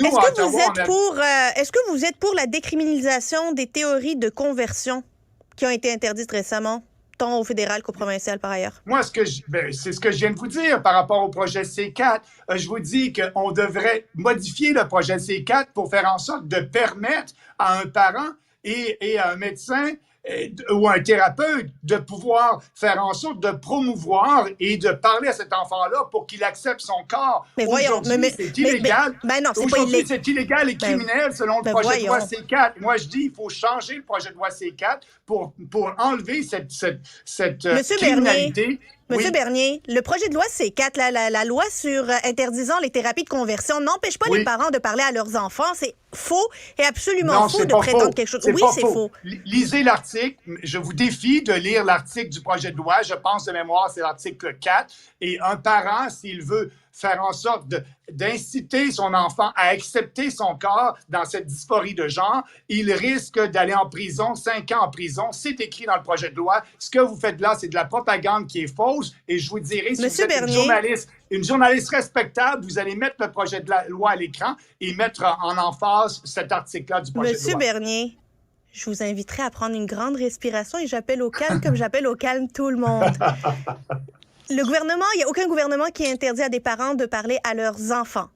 Est-ce que vous êtes est-ce que vous êtes pour la décriminalisation des théories de conversion qui ont été interdites récemment, tant au fédéral qu'au provincial par ailleurs? Moi, c'est ce que je viens de vous dire par rapport au projet C4. Je vous dis qu'on devrait modifier le projet C4 pour faire en sorte de permettre à un parent et à un médecin ou un thérapeute de pouvoir faire en sorte de promouvoir et de parler à cet enfant-là pour qu'il accepte son corps. Mais voyons, Aujourd'hui, c'est illégal. Non, c'est pas Aujourd'hui, c'est illégal et criminel selon le projet de loi C4. Moi, je dis qu'il faut changer le projet de loi C4 pour enlever cette criminalité. Monsieur Bernier, le projet de loi C4, la loi sur interdisant les thérapies de conversion, n'empêche pas les parents de parler à leurs enfants. C'est faux et absolument faux de prétendre quelque chose. Oui, c'est faux. Lisez l'article. Je vous défie de lire l'article du projet de loi. Je pense de mémoire, c'est l'article 4. Et un parent, s'il veut faire en sorte d'inciter son enfant à accepter son corps dans cette dysphorie de genre, il risque d'aller en prison, 5 ans en prison. C'est écrit dans le projet de loi. Ce que vous faites là, c'est de la propagande qui est fausse. Et je vous dirais, si vous êtes une journaliste respectable, vous allez mettre le projet de la loi à l'écran et mettre en emphase cet article-là du projet de loi. Monsieur Bernier, je vous inviterai à prendre une grande respiration et j'appelle au calme comme j'appelle au calme tout le monde. Le gouvernement, il n'y a aucun gouvernement qui interdit à des parents de parler à leurs enfants.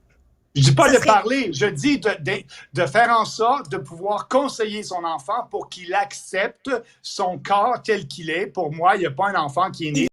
Je dis pas parler, je dis de faire en sorte de pouvoir conseiller son enfant pour qu'il accepte son corps tel qu'il est. Pour moi, il n'y a pas un enfant qui est né